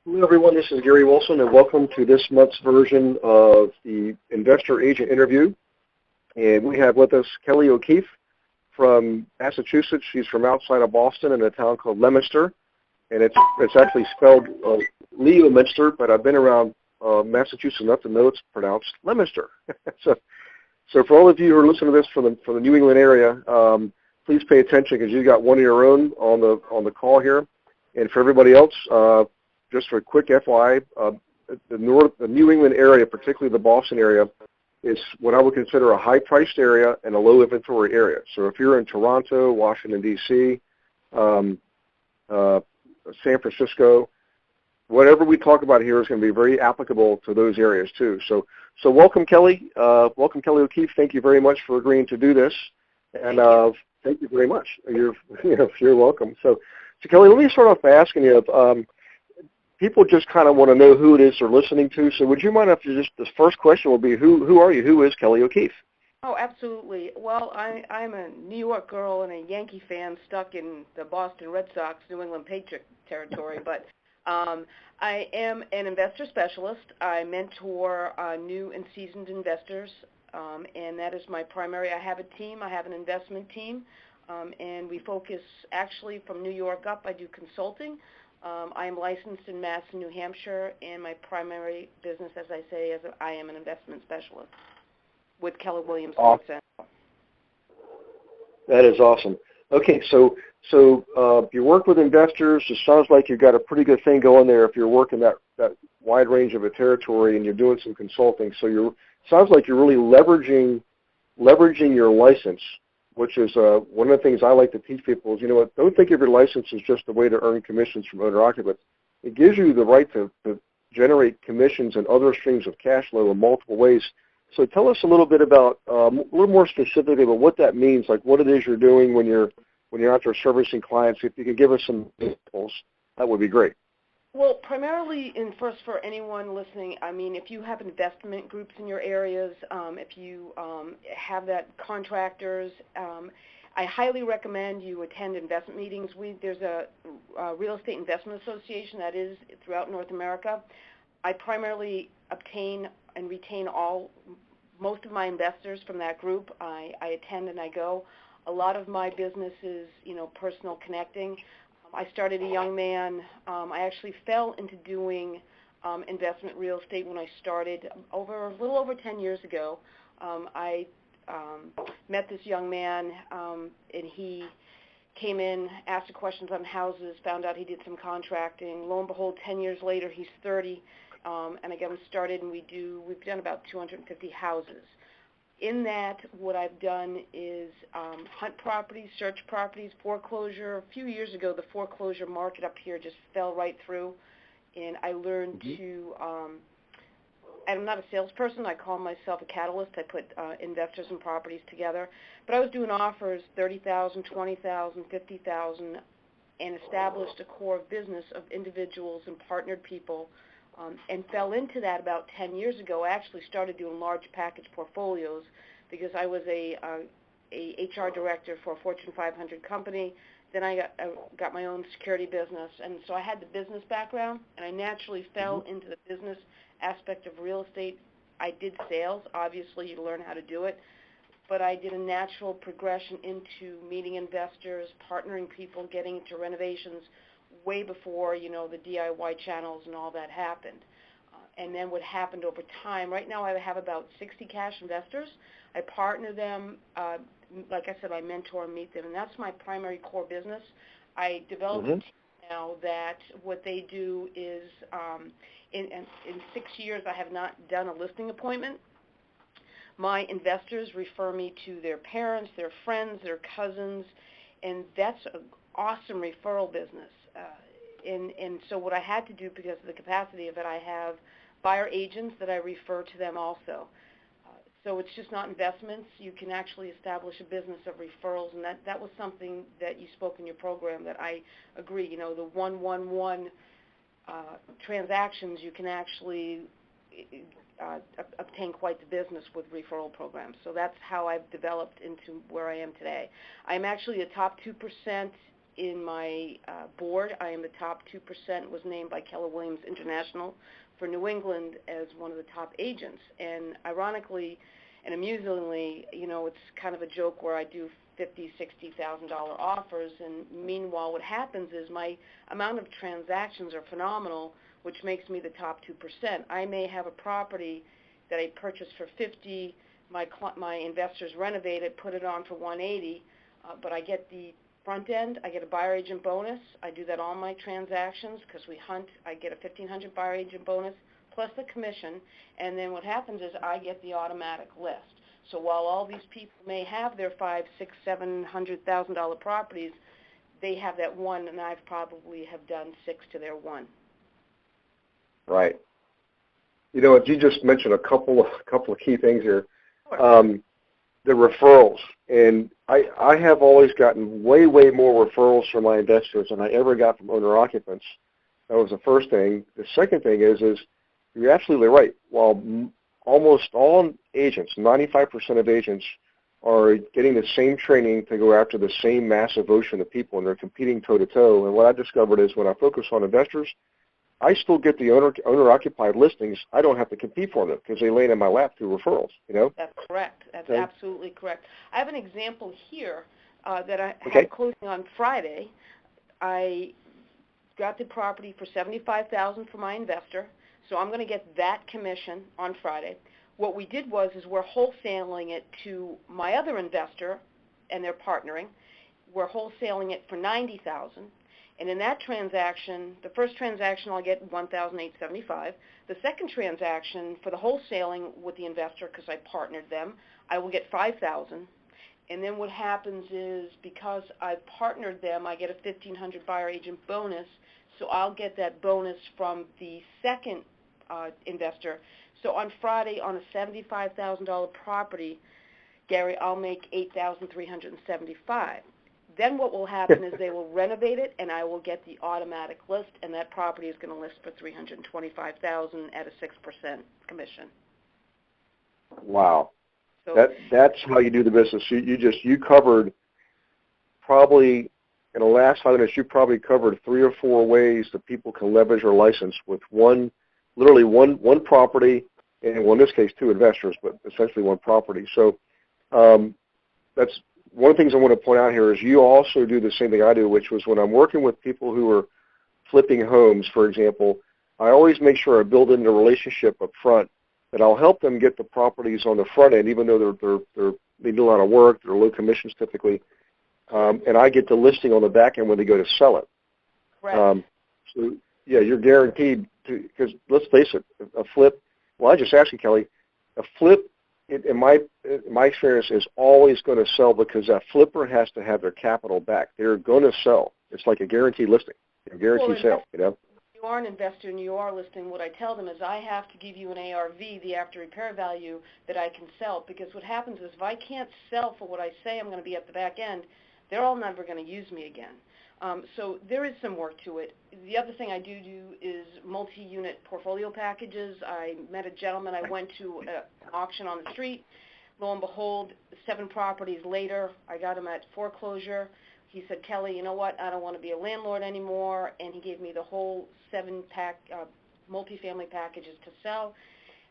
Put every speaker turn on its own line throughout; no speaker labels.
Hello, everyone. This is Gary Wilson, and welcome to this month's version of the Investor Agent Interview. And we have with us Kelle O'Keefe from Massachusetts. She's from outside of Boston in a town called Leominster, and it's actually spelled Leominster, but I've been around Massachusetts enough to know it's pronounced Leominster. so for all of you who are listening to this from the New England area, please pay attention because you've got one of your own on the call here. And for everybody else, just for a quick FYI, the New England area, particularly the Boston area, is what I would consider a high-priced area and a low-inventory area. So if you're in Toronto, Washington, D.C., San Francisco, whatever we talk about here is going to be very applicable to those areas too. So welcome, Kelle. Welcome, Kelle O'Keefe. Thank you very much for agreeing to do this. And thank you very much. You're welcome. So Kelle, let me start off by asking you, people just kind of want to know who it is they're listening to. So would you mind if the first question will be, who are you? Who is Kelle O'Keefe?
Oh, absolutely. Well, I'm a New York girl and a Yankee fan stuck in the Boston Red Sox, New England Patriot territory. But I am an investor specialist. I mentor new and seasoned investors, and that is my primary. I have a team. I have an investment team, and we focus actually from New York up. I do consulting. I am licensed in Mass and New Hampshire, and my primary business, as I say, is I am an investment specialist with Keller Williams.
Awesome. That is awesome. Okay, so you work with investors. It sounds like you've got a pretty good thing going there if you're working that wide range of a territory and you're doing some consulting. So sounds like you're really leveraging your license, which is one of the things I like to teach people is, don't think of your license as just a way to earn commissions from owner-occupants. It gives you the right to generate commissions and other streams of cash flow in multiple ways. So tell us a little bit about, a little more specifically about what that means, like what it is you're doing when you're out there servicing clients. If you could give us some examples, that would be great.
Well, primarily, and first for anyone listening, I mean, if you have investment groups in your areas, if you have that contractors, I highly recommend you attend investment meetings. There's a real estate investment association that is throughout North America. I primarily obtain and retain most of my investors from that group. I attend and I go. A lot of my business is, personal connecting. I started a young man. I actually fell into doing investment real estate when I started a little over 10 years ago. I met this young man, and he came in, asked questions on houses, found out he did some contracting. Lo and behold, 10 years later, he's 30, and I got him started, and we've done about 250 houses. In that, what I've done is hunt properties, search properties, foreclosure. A few years ago, the foreclosure market up here just fell right through, and I learned to, I'm not a salesperson. I call myself a catalyst. I put investors and properties together. But I was doing offers, $30,000, $20,000, $50,000, and established a core business of individuals and partnered people. And fell into that about 10 years ago. I actually started doing large package portfolios because I was a HR director for a Fortune 500 company. Then I got my own security business, and so I had the business background, and I naturally fell into the business aspect of real estate. I did sales. Obviously, you learn how to do it, but I did a natural progression into meeting investors, partnering people, getting into renovations, way before, the DIY channels and all that happened. And then what happened over time, right now I have about 60 cash investors. I partner them. Like I said, I mentor and meet them, and that's my primary core business. I developed a team now that what they do is, in 6 years I have not done a listing appointment. My investors refer me to their parents, their friends, their cousins, and that's an awesome referral business. And so what I had to do, because of the capacity of it, I have buyer agents that I refer to them also. So it's just not investments. You can actually establish a business of referrals, and that was something that you spoke in your program that I agree. The 1-1-1 transactions, you can actually obtain quite the business with referral programs. So that's how I've developed into where I am today. I'm actually a top 2% in my board. I am the top 2%, was named by Keller Williams International for New England as one of the top agents. And ironically and amusingly, it's kind of a joke where I do $50,000, $60,000 offers, and meanwhile what happens is my amount of transactions are phenomenal, which makes me the top 2%. I may have a property that I purchased for $50,000, my investors renovate it, put it on for $180,000, but I get the front end, I get a buyer agent bonus. I do that on my transactions because we hunt. I get a $1,500 buyer agent bonus plus the commission, and then what happens is I get the automatic list. So while all these people may have their $500,000, $600,000, $700,000 properties, they have that one, and I've probably have done 6 to their 1.
Right. You just mentioned a couple of key things here.
Sure.
The referrals, and I have always gotten way more referrals from my investors than I ever got from owner-occupants. That was the first thing. The second thing is you're absolutely right. While almost all agents, 95% of agents, are getting the same training to go after the same massive ocean of people, and they're competing toe-to-toe. And what I discovered is when I focus on investors, I still get the owner-occupied listings. I don't have to compete for them because they land in my lap through referrals,
That's correct. That's
okay.
Absolutely correct. I have an example here that I
Okay.
had closing on Friday. I got the property for $75,000 for my investor, so I'm going to get that commission on Friday. What we did was we're wholesaling it to my other investor, and they're partnering. We're wholesaling it for $90,000. And in that transaction, the first transaction I'll get $1,875. The second transaction for the wholesaling with the investor, because I partnered them, I will get $5,000. And then what happens is because I've partnered them, I get a $1,500 buyer agent bonus. So I'll get that bonus from the second investor. So on Friday, on a $75,000 property, Gary, I'll make $8,375. Then what will happen is they will renovate it, and I will get the automatic list, and that property is going to list for $325,000 at a 6% commission.
Wow,
so
that's how you do the business. You covered probably in the last 5 minutes. You probably covered 3 or 4 ways that people can leverage their license with one property, and well, in this case 2 investors, but essentially 1 property. So that's. One of the things I want to point out here is you also do the same thing I do, which was when I'm working with people who are flipping homes, for example, I always make sure I build in the relationship up front that I'll help them get the properties on the front end, even though they do a lot of work, they're low commissions typically, and I get the listing on the back end when they go to sell it.
Right.
So, yeah, you're guaranteed to, because let's face it, a flip, well, I just asked you, Kelly, a flip, in my experience, is always going to sell because that flipper has to have their capital back. They're going to sell. It's like a guaranteed listing, a guaranteed sale.
If you are an investor and you are listing, what I tell them is I have to give you an ARV, the after repair value, that I can sell, because what happens is if I can't sell for what I say I'm going to be at the back end, they're all never going to use me again. So there is some work to it. The other thing I do is multi-unit portfolio packages. I met a gentleman. I went to an auction on the street. Lo and behold, 7 properties later, I got him at foreclosure. He said, Kelly, you know what? I don't want to be a landlord anymore. And he gave me the whole 7-pack multifamily packages to sell.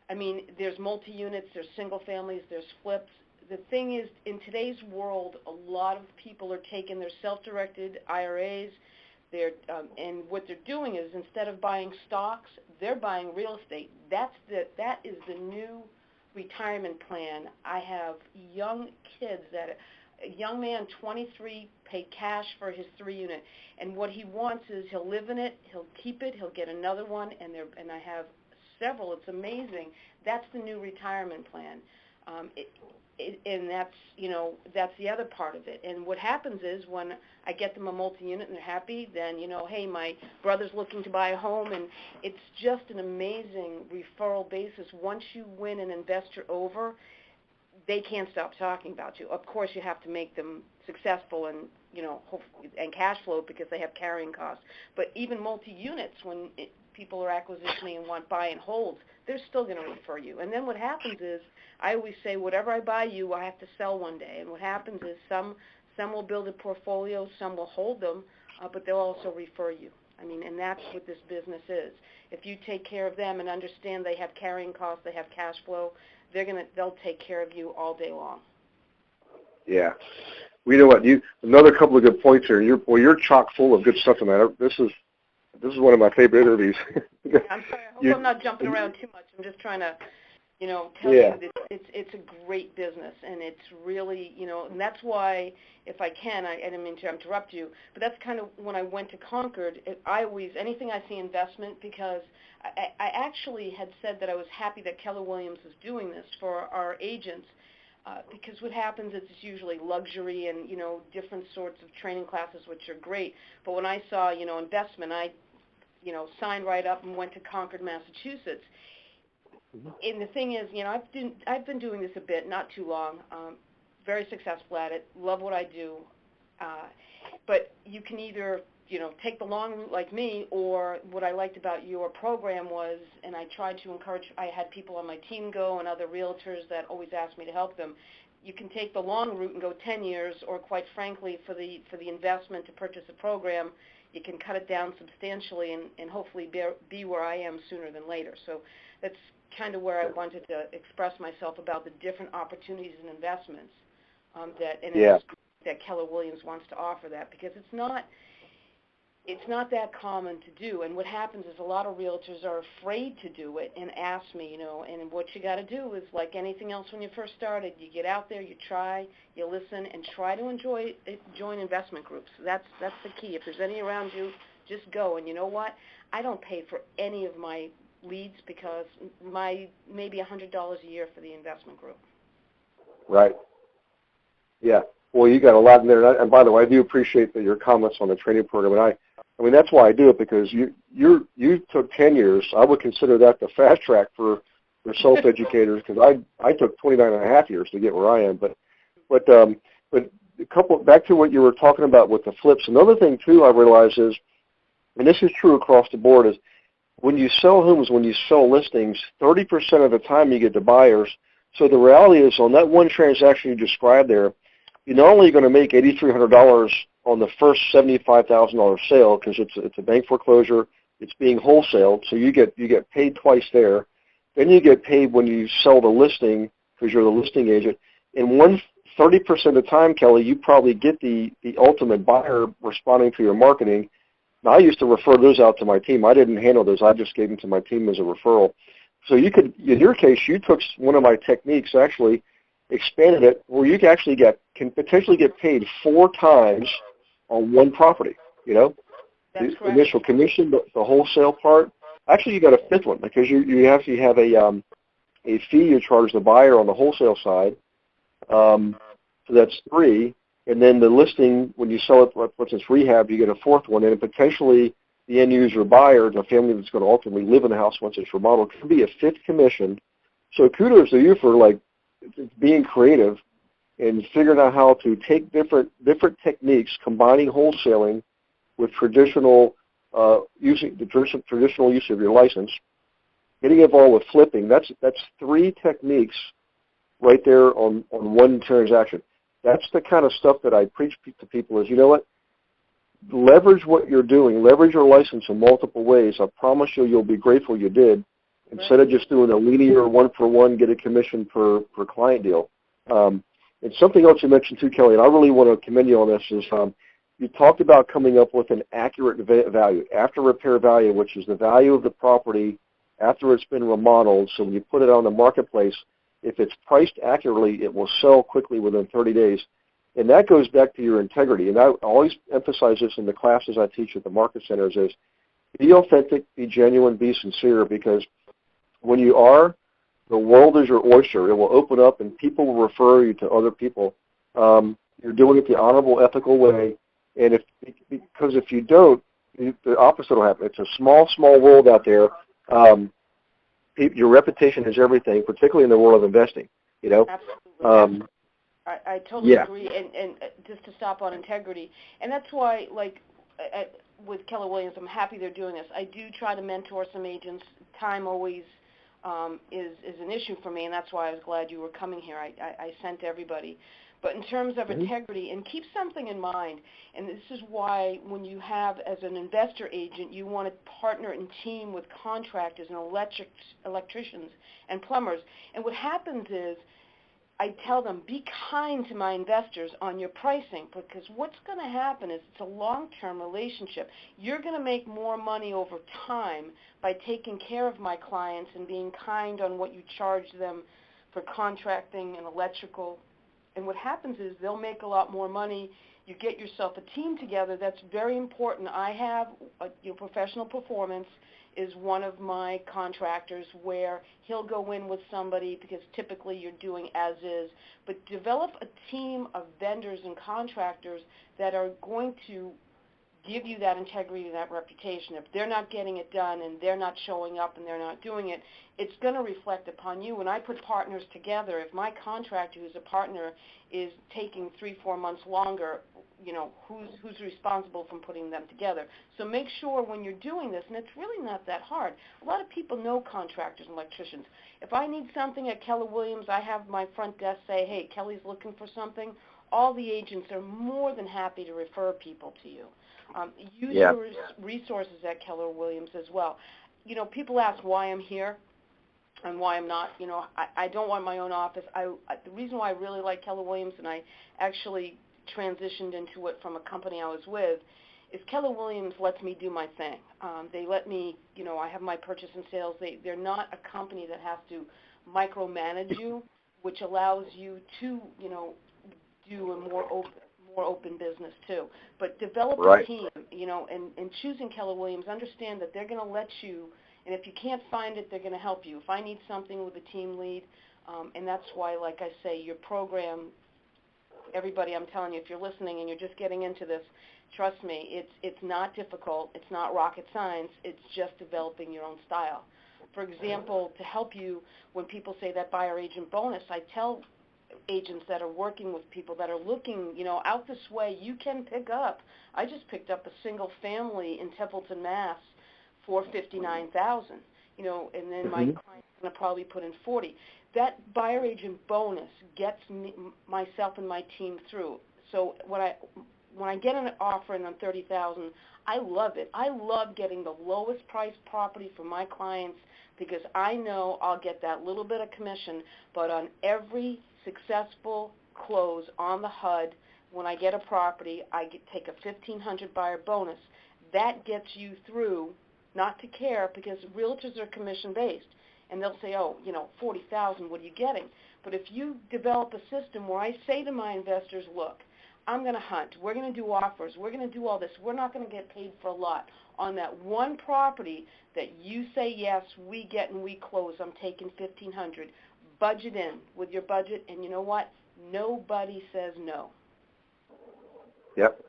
I mean, there's multi-units, there's single families, there's flips. The thing is, in today's world, a lot of people are taking their self-directed IRAs, and what they're doing is instead of buying stocks, they're buying real estate. That is the new retirement plan. I have young kids a young man, 23, paid cash for his 3-unit, and what he wants is he'll live in it, he'll keep it, he'll get another one, and I have several. It's amazing. That's the new retirement plan. And that's the other part of it. And what happens is when I get them a multi-unit and they're happy, then, hey, my brother's looking to buy a home, and it's just an amazing referral basis. Once you win an investor over, they can't stop talking about you. Of course, you have to make them successful and, and cash flow because they have carrying costs. But even multi-units, when people are acquisitioning and want buy and holds, they're still going to refer you. And then what happens is, I always say, whatever I buy you, I have to sell one day. And what happens is some Some will build a portfolio, some will hold them, but they'll also refer you. I mean, and that's what this business is. If you take care of them and understand they have carrying costs, they have cash flow, they'll take care of you all day long.
Yeah. We know what another couple of good points here. You're chock full of good stuff in that. This is one of my favorite interviews.
I'm sorry. I hope I'm not jumping around too much. I'm just trying to, tell you that it's a great business, and it's really, and that's why, if I can, I didn't mean to interrupt you, but that's kind of when I went to Concord, anything I see investment, because I actually had said that I was happy that Keller Williams is doing this for our agents, because what happens is it's usually luxury and, different sorts of training classes, which are great, but when I saw, investment, I, signed right up and went to Concord, Massachusetts. And the thing is, I've been doing this a bit, not too long, very successful at it, love what I do, but you can either, take the long route like me, or what I liked about your program was, and I tried to encourage, I had people on my team go and other realtors that always asked me to help them. You can take the long route and go 10 years, or quite frankly, for the investment to purchase a program, you can cut it down substantially and hopefully be where I am sooner than later. So that's kind of where I wanted to express myself about the different opportunities and investments that Keller Williams wants to offer that, because it's not that common to do. And what happens is a lot of realtors are afraid to do it and ask me, and what you got to do is like anything else when you first started, you get out there, you try, you listen, and try to join investment groups. That's the key. If there's any around you, just go. And you know what? I don't pay for any of my leads, because maybe $100 a year for the investment group.
Right. Yeah. Well, you got a lot in there. And by the way, I do appreciate your comments on the training program. And I mean, that's why I do it, because you took 10 years. I would consider that the fast track for self-educators, because I took 29 and a half years to get where I am. But a couple, back to what you were talking about with the flips. Another thing too I realize is, and this is true across the board, is when you sell homes, when you sell listings, 30% of the time you get the buyers. So the reality is, on that one transaction you described there, you're not only going to make $8,300 on the first $75,000 sale, because it's a bank foreclosure, it's being wholesaled, so you get paid twice there. Then you get paid when you sell the listing, because you're the listing agent. And 30% of the time, Kelly, you probably get the ultimate buyer responding to your marketing. Now, I used to refer those out to my team. I didn't handle those. I just gave them to my team as a referral. So you could, in your case, you took one of my techniques, actually expanded it, where you can potentially get paid 4 times on one property.
That's
the
correct.
Initial commission, the wholesale part. Actually, you got a 5th one, because you actually have a fee you charge the buyer on the wholesale side. So that's 3. And then the listing, when you sell it, for instance, rehab, you get a 4th one, and potentially the end user buyer, the family that's going to ultimately live in the house once it's remodeled, could be a 5th commission. So kudos to you for being creative and figuring out how to take different techniques, combining wholesaling with traditional using the traditional use of your license, getting involved with flipping. That's 3 techniques right there on one transaction. That's the kind of stuff that I preach to people is, you know what? Leverage what you're doing. Leverage your license in multiple ways. I promise you'll be grateful you did, instead of just doing a linear 1-for-1, get a commission per client deal. And something else you mentioned too, Kelly, and I really want to commend you on this, is you talked about coming up with an accurate value, after repair value, which is the value of the property after it's been remodeled. So when you put it on the marketplace, if it's priced accurately, it will sell quickly within 30 days. And that goes back to your integrity. And I always emphasize this in the classes I teach at the market centers is be authentic, be genuine, be sincere, because when you are, the world is your oyster. It will open up and people will refer you to other people. You're doing it the honorable, ethical way. And because if you don't, the opposite will happen. It's a small world out there. Your reputation is everything, particularly in the world of investing.
Absolutely. I totally agree. And just to stop on integrity, and that's why, with Keller Williams, I'm happy they're doing this. I do try to mentor some agents. Time always is an issue for me, and that's why I was glad you were coming here. I sent everybody. But in terms of integrity, and keep something in mind, and this is why when you have, as an investor agent, you want to partner and team with contractors and electricians and plumbers. And what happens is, I tell them, be kind to my investors on your pricing, because what's going to happen is it's a long-term relationship. You're going to make more money over time by taking care of my clients and being kind on what you charge them for contracting and electrical. And what happens is they'll make a lot more money. You get yourself a team together. That's very important. I have professional performance is one of my contractors, where he'll go in with somebody because typically you're doing as is, but develop a team of vendors and contractors that are going to give you that integrity and that reputation. If they're not getting it done and they're not showing up and they're not doing it, it's going to reflect upon you. When I put partners together, if my contractor who's a partner is taking 3-4 months longer, who's responsible for putting them together? So make sure when you're doing this, and it's really not that hard. A lot of people know contractors and electricians. If I need something at Keller Williams, I have my front desk say, hey, Kelly's looking for something. All the agents are more than happy to refer people to you. Use your resources at Keller Williams as well. People ask why I'm here and why I'm not. I don't want my own office. The reason why I really like Keller Williams, and I actually transitioned into it from a company I was with, is Keller Williams lets me do my thing. They let me, I have my purchase and sales. They're not a company that has to micromanage you, which allows you to, do a more open business too. But develop a team, and choosing Keller Williams, understand that they're going to let you, and if you can't find it, they're going to help you. If I need something with a team lead, and that's why, like I say, your program, everybody, I'm telling you, if you're listening and you're just getting into this, trust me, it's not difficult. It's not rocket science. It's just developing your own style. For example, to help you, when people say that buyer agent bonus, I tell agents that are working with people that are looking, out this way, you can pick up. I just picked up a single family in Templeton, Mass, for $59,000, and then my client's going to probably put in $40,000. That buyer agent bonus gets myself and my team through. So when I get an offer in on $30,000, I love it. I love getting the lowest priced property for my clients, because I know I'll get that little bit of commission, but on every successful close on the HUD, when I get a property, I take a $1,500 buyer bonus. That gets you through, not to care, because realtors are commission-based, and they'll say, oh, $40,000, what are you getting? But if you develop a system where I say to my investors, look, I'm going to hunt. We're going to do offers. We're going to do all this. We're not going to get paid for a lot. On that one property that you say, yes, we get and we close, I'm taking $1,500. Budget in with your budget, and you know what? Nobody says no.
Yep.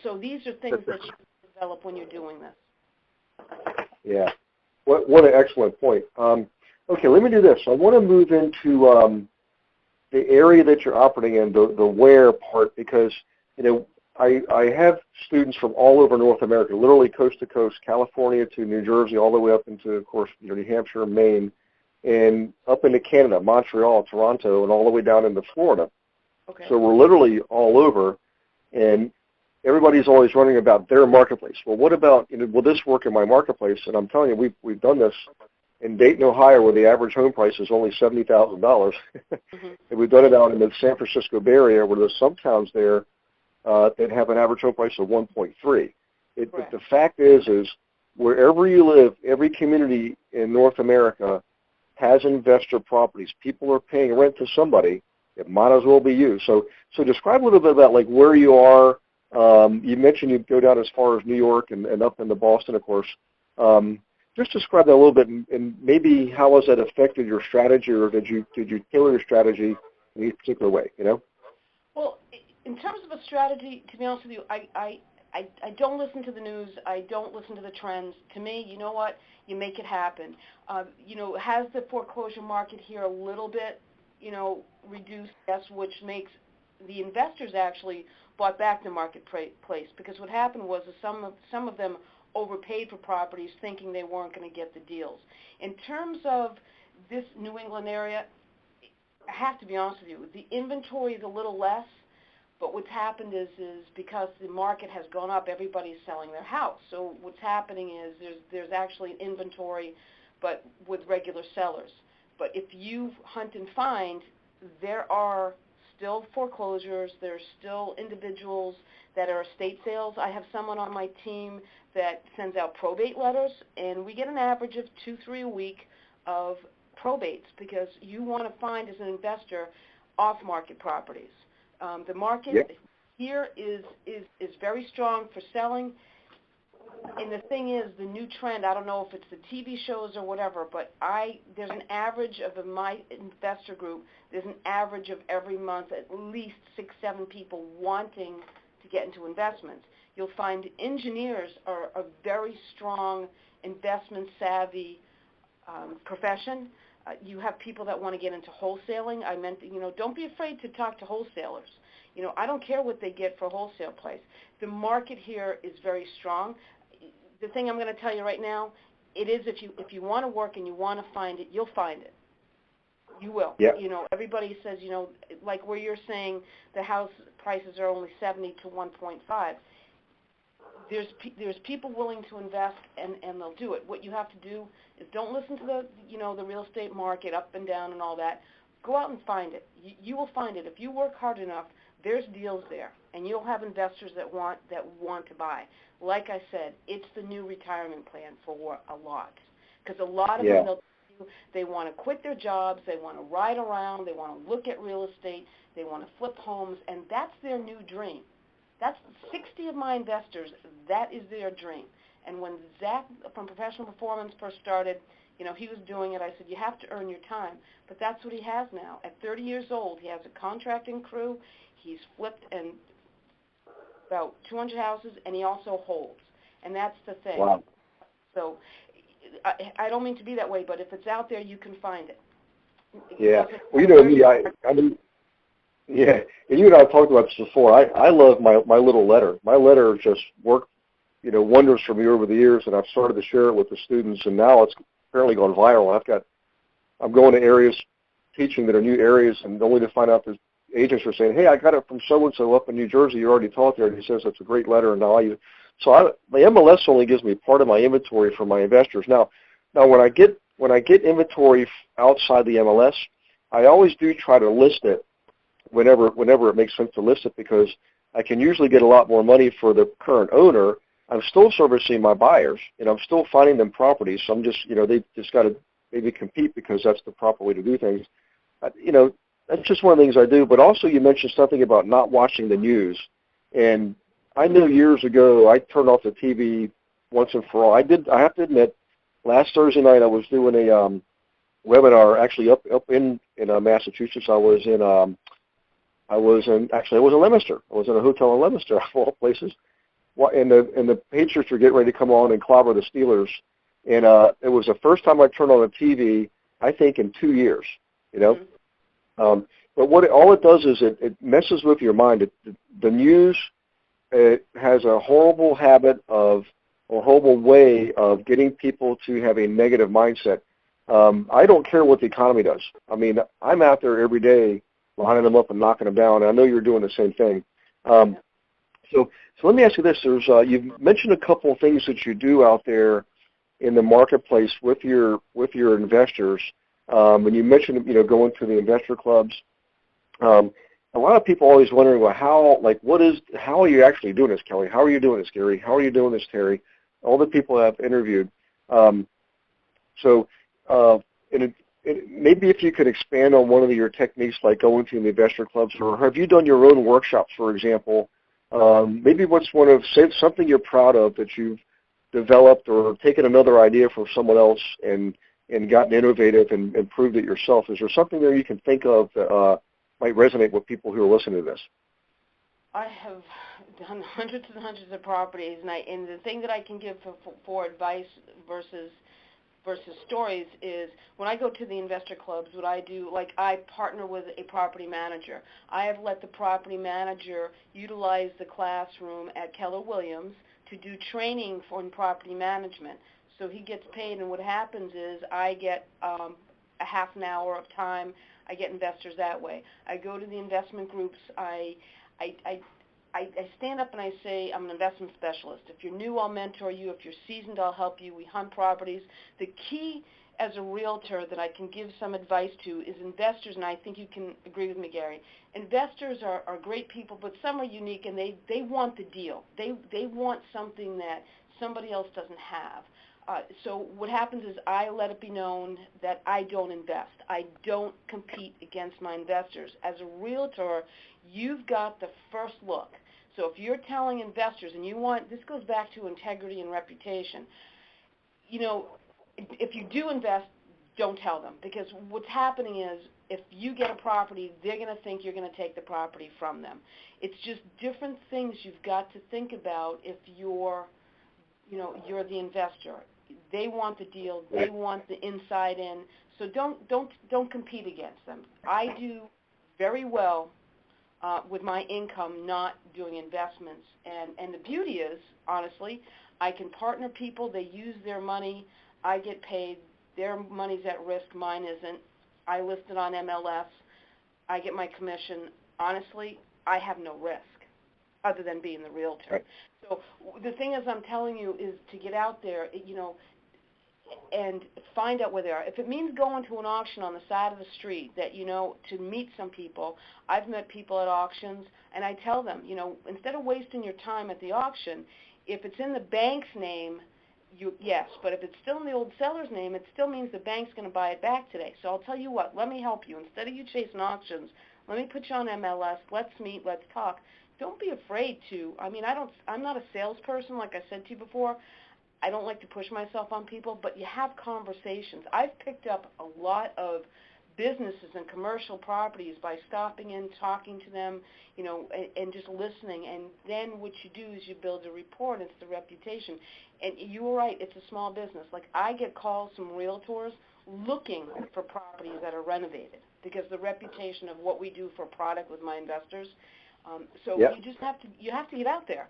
So these are things that you can develop when you're doing this.
Yeah. What an excellent point. Okay, let me do this. I want to move into the area that you're operating in, the where part, because, I have students from all over North America, literally coast to coast, California to New Jersey, all the way up into, of course, New Hampshire, Maine, and up into Canada, Montreal, Toronto, and all the way down into Florida.
Okay.
So we're literally all over, and everybody's always running about their marketplace. Well, what about, will this work in my marketplace? And I'm telling you, we've done this in Dayton, Ohio, where the average home price is only $70,000. And we've done it out in the San Francisco Bay Area, where there's some towns there that have an average home price of 1.3. The fact is wherever you live, every community in North America has investor properties. People are paying rent to somebody. It might as well be you. So describe a little bit about where you are. You mentioned you go down as far as New York and up into Boston, of course. Just describe that a little bit, and maybe how has that affected your strategy, or did you tailor your strategy in a particular way?
Well, in terms of a strategy, to be honest with you, I don't listen to the news. I don't listen to the trends. To me, you know what? You make it happen. Has the foreclosure market here a little bit, reduced? Yes, which makes the investors actually bought back the marketplace, because what happened was some of them overpaid for properties thinking they weren't going to get the deals. In terms of this New England area, I have to be honest with you, the inventory is a little less, but what's happened is because the market has gone up, everybody's selling their house. So what's happening is there's actually inventory, but with regular sellers. But if you hunt and find, there are still foreclosures. There's still individuals that are estate sales. I have someone on my team that sends out probate letters, and we get an average of 2-3 a week of probates because you want to find, as an investor, off-market properties. The market
Yep.
here is very strong for selling. And the thing is, the new trend, I don't know if it's the TV shows or whatever, but there's an average of my investor group, there's an average of every month at least 6-7 people wanting to get into investments. You'll find engineers are a very strong investment savvy profession. You have people that want to get into wholesaling. Don't be afraid to talk to wholesalers. I don't care what they get for a wholesale price. The market here is very strong. The thing I'm going to tell you right now, it is if you want to work and you want to find it, you'll find it. You will.
Yeah.
Everybody says, like where you're saying the house prices are only 70 to 1.5. There's people willing to invest, and they'll do it. What you have to do is don't listen to the real estate market up and down and all that. Go out and find it. You will find it. If you work hard enough, there's deals there, and you'll have investors that want to buy. Like I said, it's the new retirement plan for a lot, because a lot of them, they want to quit their jobs, they want to ride around, they want to look at real estate, they want to flip homes, and that's their new dream. That's 60 of my investors, that is their dream. And when Zach from Professional Performance first started, he was doing it, I said, you have to earn your time. But that's what he has now. At 30 years old, he has a contracting crew. He's flipped about 200 houses, and he also holds. And that's the thing.
Wow.
So I don't mean to be that way, but if it's out there, you can find it.
Yeah. Well, me, I mean, yeah, and you and I have talked about this before. I love my little letter. My letter just worked, wonders for me over the years, and I've started to share it with the students, and now it's apparently gone viral. I'm going to areas, teaching that are new areas, and only to find out that agents are saying, hey, I got it from so-and-so up in New Jersey. You already taught there, and he says that's a great letter, and now I use it. So my MLS only gives me part of my inventory for my investors. Now when I get inventory outside the MLS, I always do try to list it whenever it makes sense to list it, because I can usually get a lot more money for the current owner. I'm still servicing my buyers, and I'm still finding them properties. So I'm just, they just got to maybe compete because that's the proper way to do things. That's just one of the things I do. But also you mentioned something about not watching the news. And I knew years ago I turned off the TV once and for all. I have to admit, last Thursday night I was doing a webinar actually up in Massachusetts. I was in Leominster. I was in a hotel in Leominster, of all places. And the Patriots were getting ready to come on and clobber the Steelers. And it was the first time I turned on the TV, I think, in 2 years,
Mm-hmm.
But all it does is it messes with your mind. The news, it has a horrible habit or horrible way of getting people to have a negative mindset. I don't care what the economy does. I mean, I'm out there every day lining them up and knocking them down. And I know you're doing the same thing. So let me ask you this. You've mentioned a couple of things that you do out there in the marketplace with your investors. And you mentioned, going to the investor clubs. A lot of people are always wondering, well, how are you actually doing this, Kelly? How are you doing this, Gary? How are you doing this, Terry? All the people I've interviewed. Maybe if you could expand on one of your techniques, like going to the investor clubs, or have you done your own workshops, for example? Maybe something you're proud of that you've developed, or taken another idea from someone else and gotten innovative and improved it yourself. Is there something there you can think of that might resonate with people who are listening to this?
I have done hundreds and hundreds of properties, and the thing that I can give for advice versus stories is when I go to the investor clubs, what I do, like I partner with a property manager. I have let the property manager utilize the classroom at Kelle to do training in property management. So he gets paid, and what happens is I get a half an hour of time. I get investors that way. I go to the investment groups. I stand up and I say, I'm an investment specialist. If you're new, I'll mentor you. If you're seasoned, I'll help you. We hunt properties. The key as a realtor that I can give some advice to is investors, and I think you can agree with me, Gary. Investors are great people, but some are unique, and they want the deal. They want something that somebody else doesn't have. So what happens is I let it be known that I don't invest. I don't compete against my investors. As a realtor, you've got the first look. So if you're telling investors, and you want, this goes back to integrity and reputation, you know, if you do invest, don't tell them, because what's happening is if you get a property, they're going to think you're going to take the property from them. It's just different things you've got to think about if you're the investor. They want the deal. They want the inside in. So don't compete against them. I do very well with my income not doing investments. And the beauty is, honestly, I can partner people. They use their money. I get paid. Their money's at risk. Mine isn't. I list it on MLS. I get my commission. Honestly, I have no risk other than being the realtor. Right. So the thing is, I'm telling you, is to get out there, and find out where they are. If it means going to an auction on the side of the street to meet some people, I've met people at auctions, and I tell them, instead of wasting your time at the auction, if it's in the bank's name, yes, but if it's still in the old seller's name, it still means the bank's going to buy it back today. So I'll tell you what, let me help you. Instead of you chasing auctions, let me put you on MLS, let's meet, let's talk. Don't be afraid to, I'm not a salesperson, like I said to you before. I don't like to push myself on people, but you have conversations. I've picked up a lot of businesses and commercial properties by stopping in, talking to them, and just listening. And then what you do is you build a rapport, and it's the reputation. And you were right, it's a small business. Like I get calls from realtors looking for properties that are renovated because the reputation of what we do for product with my investors. You just have to get out there.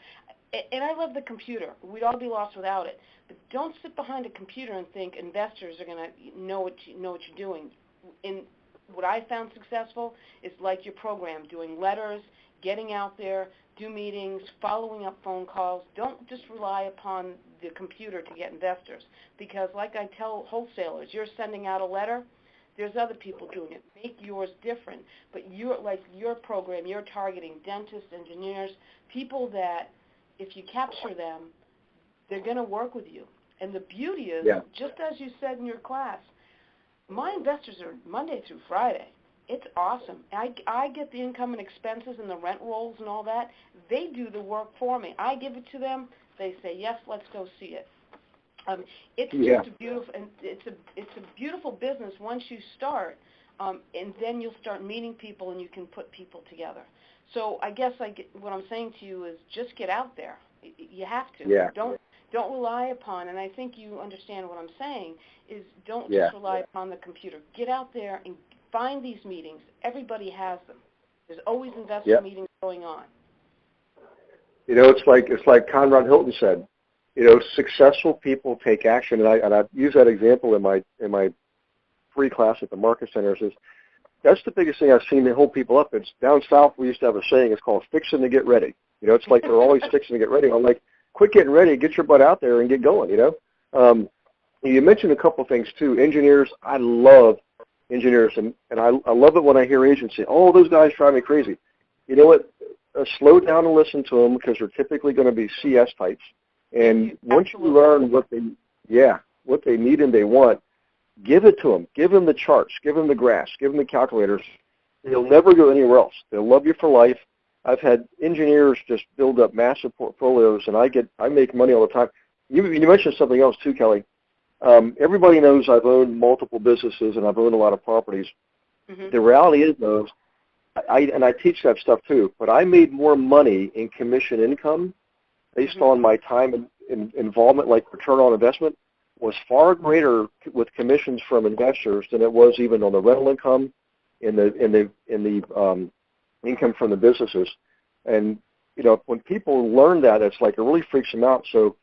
And I love the computer. We'd all be lost without it. But don't sit behind a computer and think investors are going to know what you're doing. In what I found successful is like your program, doing letters, getting out there, do meetings, following up phone calls. Don't just rely upon the computer to get investors. Because like I tell wholesalers, you're sending out a letter, there's other people doing it. Make yours different. But your program, you're targeting dentists, engineers, people that if you capture them, they're going to work with you. And the beauty is, just as you said in your class, my investors are Monday through Friday. It's awesome. I get the income and expenses and the rent rolls and all that. They do the work for me. I give it to them. They say, yes, let's go see it. It's just a beautiful, and it's a beautiful business once you start, and then you'll start meeting people and you can put people together. So I guess what I'm saying to you is just get out there. You have to.
Yeah.
Don't rely upon, and I think you understand what I'm saying, is don't just rely upon the computer. Get out there and find these meetings. Everybody has them. There's always investor meetings going on.
It's like Conrad Hilton said. Successful people take action, and I use that example in my free class at the Market Center. Is that's the biggest thing I've seen to hold people up. It's down south. We used to have a saying. It's called "fixing to get ready." It's like they're always fixing to get ready. I'm like, quit getting ready, get your butt out there and get going. You mentioned a couple things too. Engineers. I love engineers, and I love it when I hear agents say, "Oh, those guys drive me crazy." You know what? Slow down and listen to them because they're typically going to be CS types. And once you learn what they need and they want, give it to them. Give them the charts. Give them the graphs. Give them the calculators. They'll never go anywhere else. They'll love you for life. I've had engineers just build up massive portfolios, and I make money all the time. You mentioned something else too, Kelly. Everybody knows I've owned multiple businesses and I've owned a lot of properties. Mm-hmm. The reality is, though, I teach that stuff too, but I made more money in commission income based on my time and involvement, like return on investment, was far greater with commissions from investors than it was even on the rental income in the income from the businesses. And when people learn that, it's like it really freaks them out. So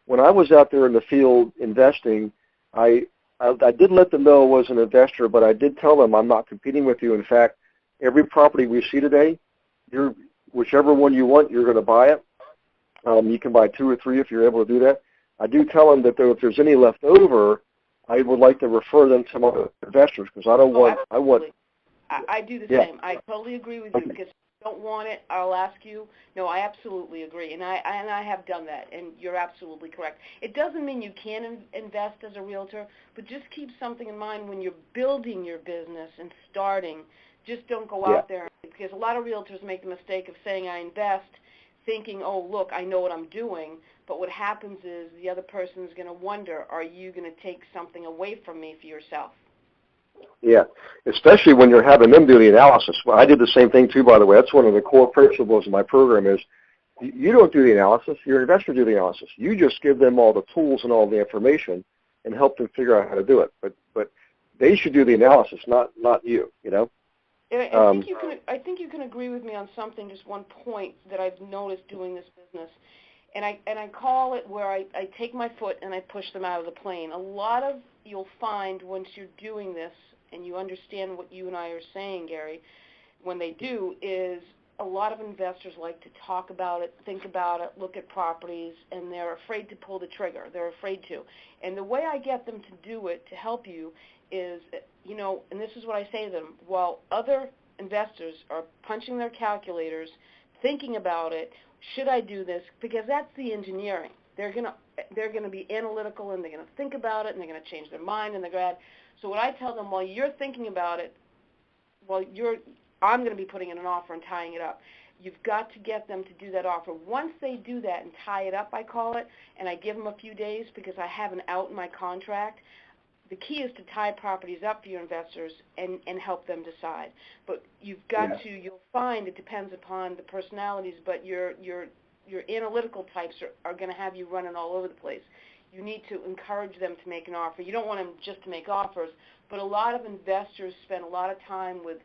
when I was out there in the field investing, I I did let them know I was an investor, but I did tell them I'm not competing with you. In fact, every property we see today, whichever one you want, you're going to buy it. You can buy 2 or 3 if you're able to do that. I do tell them that if there's any left over, I would like to refer them to my investors because I don't want.
I do the same. I totally agree with you because if you don't want it, I'll ask you. No, I absolutely agree, and I have done that, and you're absolutely correct. It doesn't mean you can't invest as a realtor, but just keep something in mind when you're building your business and starting. Just don't go out there because a lot of realtors make the mistake of saying I invest, thinking, oh, look, I know what I'm doing. But what happens is the other person's going to wonder, are you going to take something away from me for yourself?
Yeah, especially when you're having them do the analysis. Well, I did the same thing too, by the way. That's one of the core principles of my program is you don't do the analysis. Your investor do the analysis. You just give them all the tools and all the information and help them figure out how to do it. But they should do the analysis, not you, you know?
I think you can agree with me on something, just one point that I've noticed doing this business. And I call it where I take my foot and I push them out of the plane. A lot of you'll find once you're doing this and you understand what you and I are saying, Gary, when they do is a lot of investors like to talk about it, think about it, look at properties, and they're afraid to pull the trigger. They're afraid to. And the way I get them to do it to help you is, you know, and this is what I say to them, while other investors are punching their calculators, thinking about it, should I do this? Because that's the engineering. They're gonna be analytical and they're gonna think about it and they're gonna change their mind and they're gonna. So what I tell them while you're thinking about it, I'm going to be putting in an offer and tying it up. You've got to get them to do that offer. Once they do that and tie it up, I call it, and I give them a few days because I have an out in my contract. The key is to tie properties up for your investors and help them decide. But you've got to. You'll find it depends upon the personalities, but your analytical types are going to have you running all over the place. You need to encourage them to make an offer. You don't want them just to make offers, but a lot of investors spend a lot of time with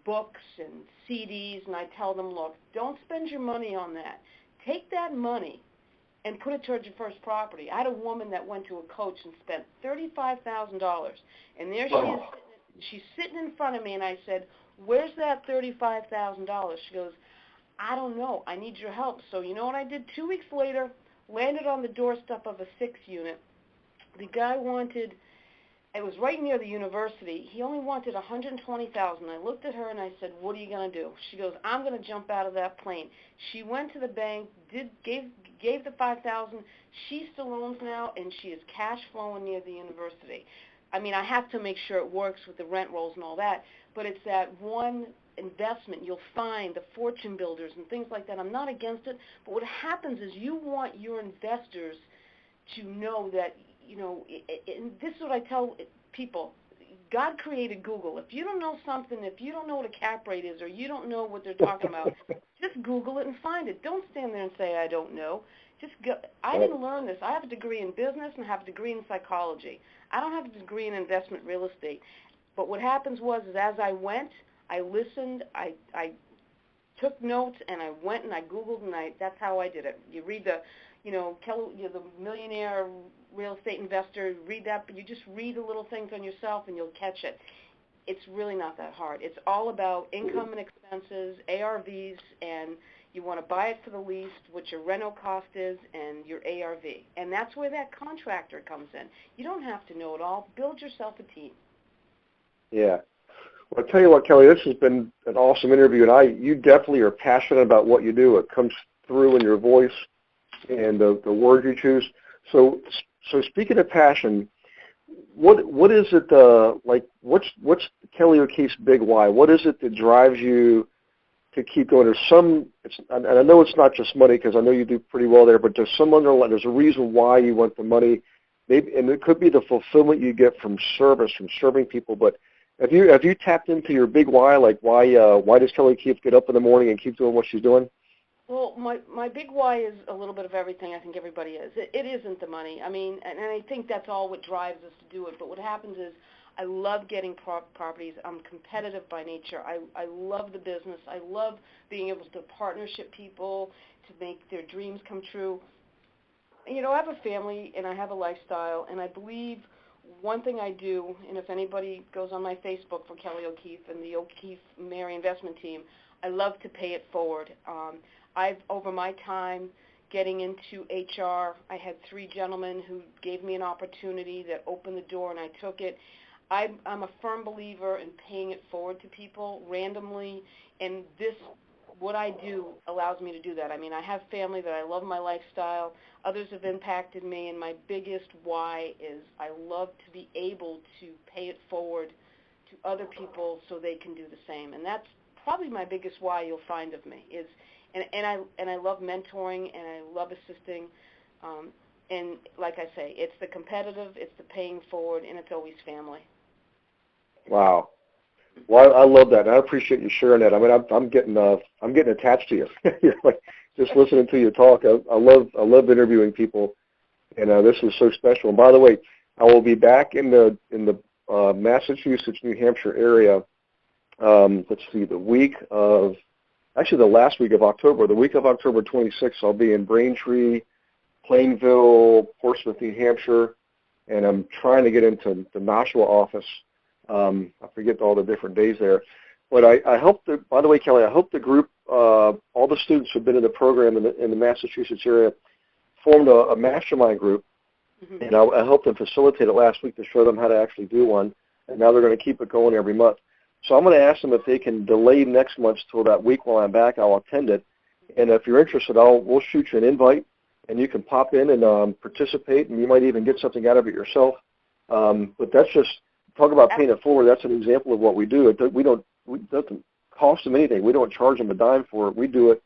books and CDs, and I tell them, look, don't spend your money on that. Take that money and put it towards your first property. I had a woman that went to a coach and spent $35,000, and there she is, she's sitting in front of me, and I said, where's that $35,000? She goes, I don't know. I need your help. So you know what I did? 2 weeks later, landed on the doorstep of a 6-unit. The guy wanted, it was right near the university, he only wanted $120,000. I looked at her and I said, what are you going to do? She goes, I'm going to jump out of that plane. She went to the bank, gave the $5,000. She still owns now, and she is cash flowing near the university. I mean, I have to make sure it works with the rent rolls and all that, but it's that one investment. You'll find the fortune builders and things like that. I'm not against it, but what happens is you want your investors to know that, you know, and this is what I tell people. God created Google. If you don't know something, if you don't know what a cap rate is or you don't know what they're talking about, just Google it and find it. Don't stand there and say, I don't know. Just go. I didn't learn this. I have a degree in business and I have a degree in psychology. I don't have a degree in investment real estate. But what happens was is as I went, I listened, I took notes, and I went and I Googled, and that's how I did it. You read the, you know, Kelle, you're the millionaire real estate investor, read that, but you just read the little things on yourself and you'll catch it. It's really not that hard. It's all about income and expenses, ARVs, and you want to buy it for the least, what your rental cost is, and your ARV. And that's where that contractor comes in. You don't have to know it all. Build yourself a team.
Yeah. Well, I'll tell you what, Kelle, this has been an awesome interview, and you definitely are passionate about what you do. It comes through in your voice and the words you choose. So speaking of passion, what is it like? What's Kelle O'Keefe's big why? What is it that drives you to keep going? And I know it's not just money because I know you do pretty well there, but there's some underlying. There's a reason why you want the money, maybe, and it could be the fulfillment you get from service, from serving people, but. Have you tapped into your big why? Like why does Kelle O'Keefe get up in the morning and keep doing what she's doing?
Well, my big why is a little bit of everything. I think everybody is. It isn't the money. I mean, and I think that's all what drives us to do it. But what happens is I love getting properties. I'm competitive by nature. I love the business. I love being able to partnership people to make their dreams come true. And, you know, I have a family and I have a lifestyle, and I believe one thing I do, and if anybody goes on my Facebook for Kelle O'Keefe and the O'Keefe Mary Investment Team, I love to pay it forward. I've, over my time getting into HR, I had 3 gentlemen who gave me an opportunity that opened the door, and I took it. I'm a firm believer in paying it forward to people randomly, and what I do allows me to do that. I mean, I have family that I love my lifestyle. Others have impacted me, and my biggest why is I love to be able to pay it forward to other people so they can do the same. And that's probably my biggest why you'll find of me is, and I love mentoring and I love assisting. And like I say, it's the competitive, it's the paying forward, and it's always family.
Wow. Well, I love that, and I appreciate you sharing that. I mean, I'm getting attached to you. You know, like just listening to you talk. I love interviewing people, and this is so special. And by the way, I will be back in the Massachusetts, New Hampshire area. Let's see, the last week of October, the week of October 26th, I'll be in Braintree, Plainville, Portsmouth, New Hampshire, and I'm trying to get into the Nashua office. I forget all the different days there. But I hope, by the way, Kelle, I hope the group, all the students who've been in the program in the Massachusetts area formed a mastermind group, and I helped them facilitate it last week to show them how to actually do one, and now they're going to keep it going every month. So I'm going to ask them if they can delay next month till that week while I'm back. I'll attend it, and if you're interested, we'll shoot you an invite, and you can pop in and participate, and you might even get something out of it yourself. But that's just, talk about paying it forward. That's an example of what we do. It doesn't cost them anything. We don't charge them a dime for it. We do it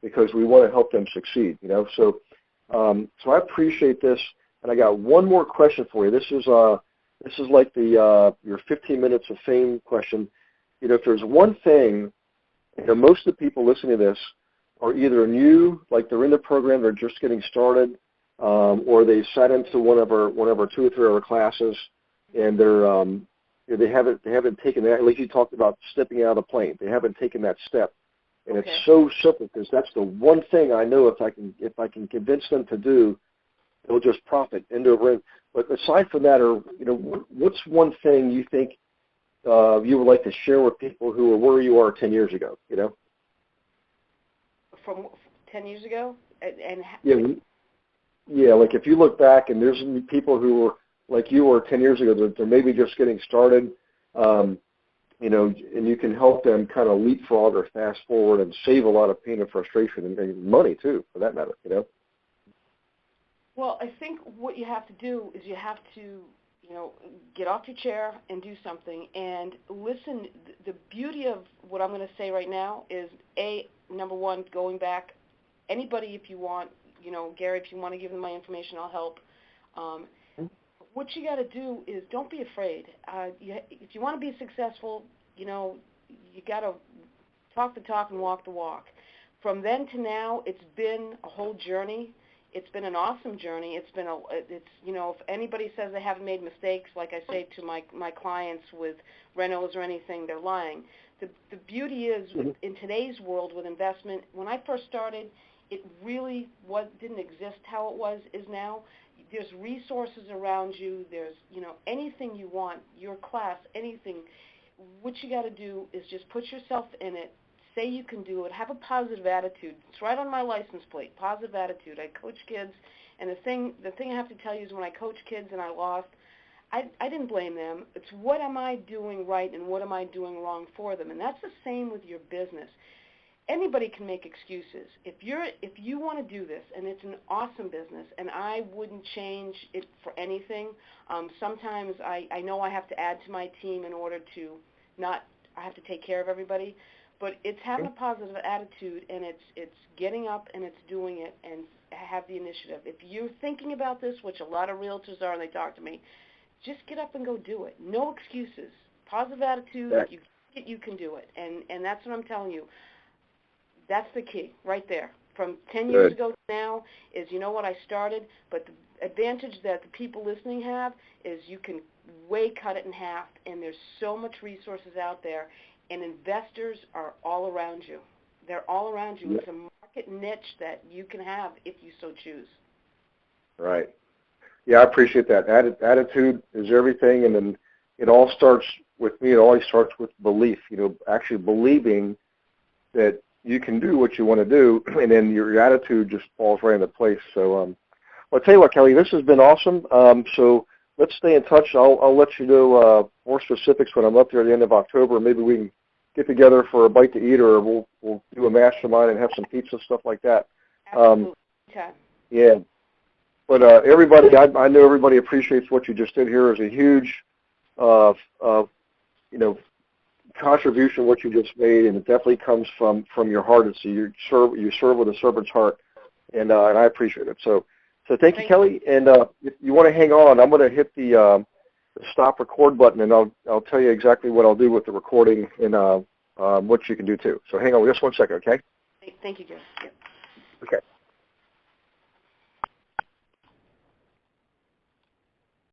because we want to help them succeed. You know, so I appreciate this, and I got one more question for you. This is like your 15 minutes of fame question. You know, if there's one thing, you know, most of the people listening to this are either new, like they're in the program, they're just getting started, or they sat into one of our 2 or 3 hour classes, and they haven't taken that. At least you talked about stepping out of the plane. They haven't taken that step, and It's so simple because that's the one thing I know if I can convince them to do, they'll just profit end over end. But aside from that, what's one thing you think you would like to share with people who are where you are 10 years ago? You know,
from 10 years ago, and
yeah. Like if you look back and there's people who were like you were 10 years ago, they're maybe just getting started, you know, and you can help them kind of leapfrog or fast forward and save a lot of pain and frustration and money too, for that matter. You know.
Well, I think what you have to do is you have to, you know, get off your chair and do something and listen. The beauty of what I'm going to say right now is, number one, going back, anybody if you want, you know, Gary, if you want to give them my information, I'll help. What you got to do is don't be afraid. If you want to be successful, you know, you got to talk the talk and walk the walk. From then to now, it's been a whole journey. It's been an awesome journey. It's you know, if anybody says they haven't made mistakes, like I say to my clients with Renos or anything, they're lying. The beauty is in today's world with investment, when I first started, it really didn't exist how it is now. There's resources around you. There's, you know, anything you want, your class, anything. What you got to do is just put yourself in it. Say you can do it. Have a positive attitude. It's right on my license plate, positive attitude. I coach kids, and the thing I have to tell you is when I coach kids and I lost, I didn't blame them. It's what am I doing right and what am I doing wrong for them. And that's the same with your business. Anybody can make excuses. If you want to do this, and it's an awesome business, and I wouldn't change it for anything. Sometimes I know I have to add to my team in order to I have to take care of everybody. But it's having a positive attitude, and it's getting up and it's doing it and have the initiative. If you're thinking about this, which a lot of realtors are, and they talk to me, just get up and go do it. No excuses. Positive attitude. If you can do it, and that's what I'm telling you. That's the key right there. From 10 years ago to now is, you know what, I started, but the advantage that the people listening have is you can way cut it in half, and there's so much resources out there, and investors are all around you. They're all around you. It's a market niche that you can have if you so choose.
Right. Yeah, I appreciate that. Attitude is everything, and then it all starts with me. It always starts with belief. Actually believing that you can do what you want to do, and then your attitude just falls right into place. So, well, I'll tell you what, Kelly, this has been awesome. So let's stay in touch. I'll let you know more specifics when I'm up there at the end of October. Maybe we can get together for a bite to eat, or we'll do a mastermind and have some pizza, stuff like that.
Absolutely.
Yeah. But everybody, I know everybody appreciates what you just did here. Is a huge, contribution what you just made, and it definitely comes from your heart. And so you serve with a servant's heart, and I appreciate it. So thank you, Kelly. And if you want to hang on, I'm going to hit the stop record button, and I'll tell you exactly what I'll do with the recording and what you can do too. So hang on just one second, okay?
Thank you, Joe. Yep.
Okay.